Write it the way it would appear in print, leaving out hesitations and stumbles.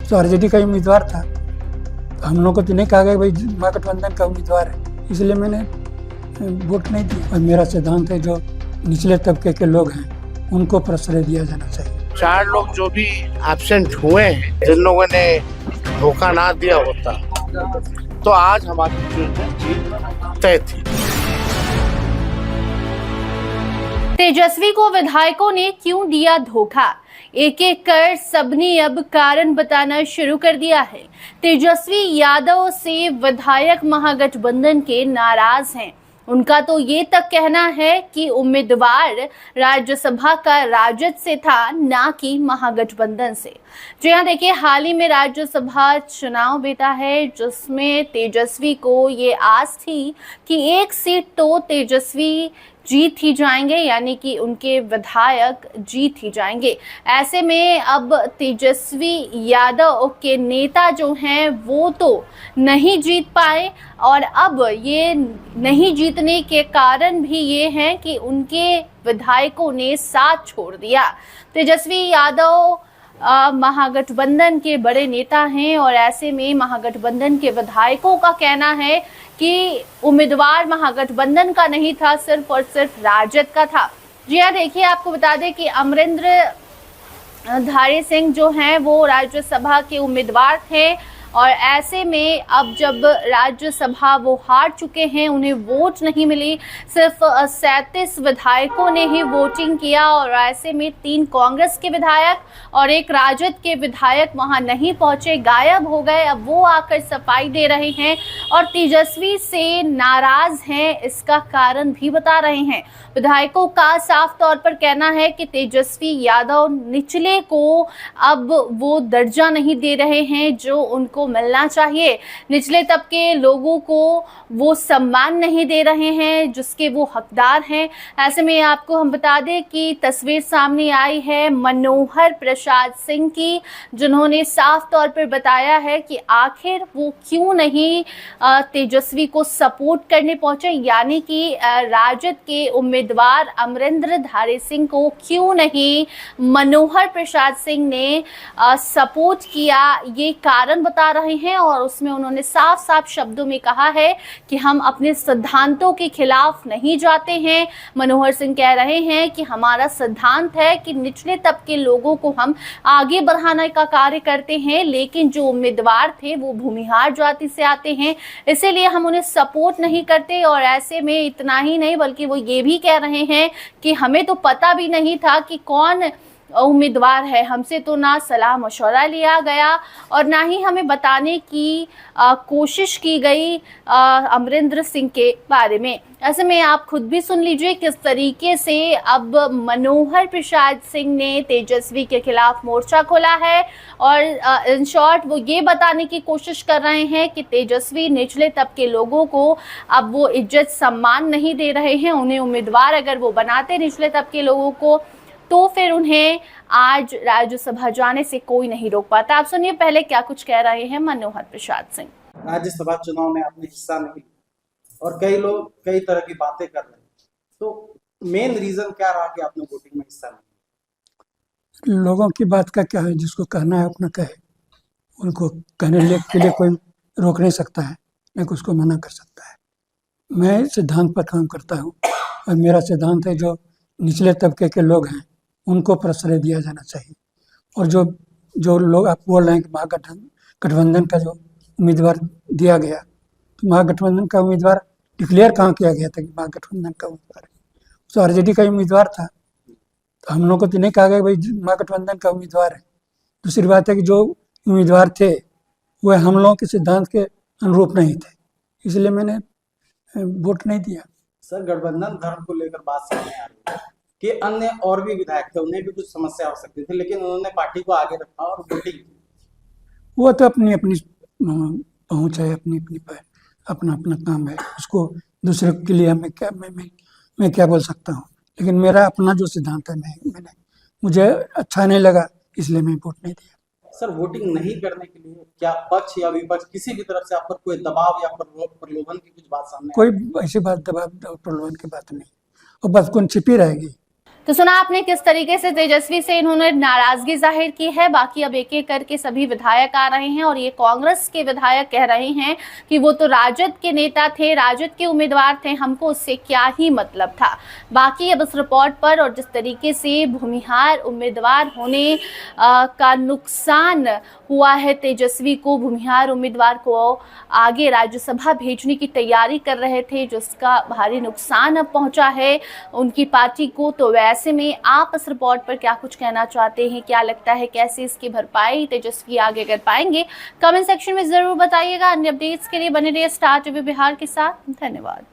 तो आरजेडी का ही उम्मीदवार था। हम लोग को तो नहीं कहा गया भाई महागठबंधन का उम्मीदवार है, इसलिए मैंने वोट नहीं दिया। और मेरा सिद्धांत है जो निचले तबके के लोग हैं उनको प्रश्रय दिया जाना चाहिए। 4 लोग जो भी एब्सेंट हुए हैं, जिन लोगों ने धोखा ना दिया होता तो आज हमारी जीत तय थी। तेजस्वी को विधायकों ने क्यों दिया धोखा, एक एक कर सबने अब कारण बताना शुरू कर दिया है। तेजस्वी यादव से विधायक महागठबंधन के नाराज हैं। उनका तो ये तक कहना है कि उम्मीदवार राज्यसभा का राजद से था, ना कि महागठबंधन से। जी हाँ, देखिए, हाल ही में राज्यसभा चुनाव बीता है, जिसमें तेजस्वी को ये आस थी कि एक सीट तो तेजस्वी जीत ही जाएंगे, यानी कि उनके विधायक जीत ही जाएंगे। ऐसे में अब तेजस्वी यादव के नेता जो हैं वो तो नहीं जीत पाए, और अब ये नहीं जीतने के कारण भी ये हैं कि उनके विधायकों ने साथ छोड़ दिया। तेजस्वी यादव महागठबंधन के बड़े नेता हैं, और ऐसे में महागठबंधन के विधायकों का कहना है कि उम्मीदवार महागठबंधन का नहीं था, सिर्फ और सिर्फ राजद का था। जी हाँ, देखिए, आपको बता दें कि अमरिंदर धारी सिंह जो हैं वो राज्यसभा के उम्मीदवार थे, और ऐसे में अब जब राज्यसभा वो हार चुके हैं, उन्हें वोट नहीं मिली, सिर्फ 37 विधायकों ने ही वोटिंग किया, और ऐसे में 3 कांग्रेस के विधायक और 1 राजद के विधायक वहां नहीं पहुंचे, गायब हो गए। अब वो आकर सफाई दे रहे हैं और तेजस्वी से नाराज हैं, इसका कारण भी बता रहे हैं। विधायकों का साफ तौर पर कहना है कि तेजस्वी यादव निचले को अब वो दर्जा नहीं दे रहे हैं जो उनको मिलना चाहिए, निचले तबके लोगों को वो सम्मान नहीं दे रहे हैं जिसके वो हकदार हैं। ऐसे में आपको हम बता दें कि तस्वीर सामने आई है मनोहर प्रसाद सिंह की, जिन्होंने साफ तौर पर बताया है कि आखिर वो क्यों नहीं तेजस्वी को सपोर्ट करने पहुंचे, यानी कि राजद के उम्मीदवार अमरिंदर धारी सिंह को क्यों नहीं मनोहर प्रसाद सिंह ने सपोर्ट किया, ये कारण बता रहे हैं। और उसमें उन्होंने साफ साफ शब्दों में कहा है कि हम अपने सिद्धांतों के खिलाफ नहीं जाते हैं। मनोहर सिंह कह रहे हैं कि हमारा सिद्धांत है कि निचले तबके लोगों को हम आगे बढ़ाने का कार्य करते हैं, लेकिन जो उम्मीदवार थे वो भूमिहार जाति से आते हैं, इसीलिए हम उन्हें सपोर्ट नहीं करते। और ऐसे में इतना ही नहीं, बल्कि वो ये भी कह रहे हैं कि हमें तो पता भी नहीं था कि कौन उम्मीदवार है, हमसे तो ना सलाह मशवरा लिया गया और ना ही हमें बताने की कोशिश की गई अमरिंदर सिंह के बारे में। ऐसे में आप खुद भी सुन लीजिए किस तरीके से अब मनोहर प्रसाद सिंह ने तेजस्वी के खिलाफ मोर्चा खोला है, और इन शॉर्ट वो ये बताने की कोशिश कर रहे हैं कि तेजस्वी निचले तबके लोगों को अब वो इज्जत सम्मान नहीं दे रहे हैं। उन्हें उम्मीदवार अगर वो बनाते निचले तबके लोगों को, तो फिर उन्हें आज राज्यसभा जाने से कोई नहीं रोक पाता। आप सुनिए पहले क्या कुछ कह रहे हैं मनोहर प्रसाद सिंह। राज्यसभा चुनाव में आपने हिस्सा नहीं लिया और कई लोग कई तरह की बातें कर रहे हैं, तो मेन रीजन क्या रहा कि आपने वोटिंग में हिस्सा नहीं लिया? लोगों की बात का क्या है, जिसको कहना है अपना कहे, उनको कहने के लिए कोई रोक नहीं सकता है, न कोई उसको मना कर सकता है। मैं सिद्धांत पर काम करता हूँ, और मेरा सिद्धांत है जो निचले तबके के लोग हैं उनको प्रश्रय दिया जाना चाहिए। और जो लोग आप बोल रहे हैं कि महागठबंधन का जो उम्मीदवार दिया गया, तो महागठबंधन का उम्मीदवार डिक्लेयर कहाँ किया गया था कि महागठबंधन का उम्मीदवार है? तो आरजेडी का उम्मीदवार था। तो हम लोग को तो नहीं कहा गया भाई महागठबंधन का उम्मीदवार है। दूसरी बात है कि जो उम्मीदवार थे वह हम लोगों के सिद्धांत के अनुरूप नहीं थे, इसलिए मैंने वोट नहीं दिया। सर, गठबंधन धर्म को लेकर बात सामने आ रही है कि अन्य और भी विधायक थे, उन्हें भी कुछ समस्या हो सकती थी, लेकिन उन्होंने पार्टी को आगे रखा और वोटिंग की। वो तो अपनी अपनी पहुंच है, अपनी अपनी अपना अपना काम है, उसको दूसरे के लिए मैं क्या बोल सकता हूँ। लेकिन मेरा अपना जो सिद्धांत है, मुझे अच्छा नहीं लगा, इसलिए मैं वोट नहीं दिया। सर, वोटिंग नहीं करने के लिए क्या पक्ष या विपक्ष किसी भी तरफ से आप पर कोई दबाव या प्रलोभन की कुछ बात सामने? कोई ऐसी बात दबाव प्रलोभन की बात नहीं, और बस कौन छिपी रहेगी। तो सुना आपने किस तरीके से तेजस्वी से इन्होंने नाराजगी जाहिर की है। बाकी अब एक एक करके सभी विधायक आ रहे हैं और ये कांग्रेस के विधायक कह रहे हैं कि वो तो राजद के नेता थे, राजद के उम्मीदवार थे, हमको उससे क्या ही मतलब था। बाकी अब इस रिपोर्ट पर और जिस तरीके से भूमिहार उम्मीदवार होने का नुकसान हुआ है तेजस्वी को, भूमिहार उम्मीदवार को आगे राज्यसभा भेजने की तैयारी कर रहे थे, जिसका भारी नुकसान अब पहुंचा है उनकी पार्टी को। तो ऐसे में आप इस रिपोर्ट पर क्या कुछ कहना चाहते हैं, क्या लगता है कैसे इसकी भरपाई तेजस्वी आगे कर पाएंगे, कमेंट सेक्शन में जरूर बताइएगा। अन्य अपडेट्स के लिए बने रहिए स्टार टीवी बिहार के साथ। धन्यवाद।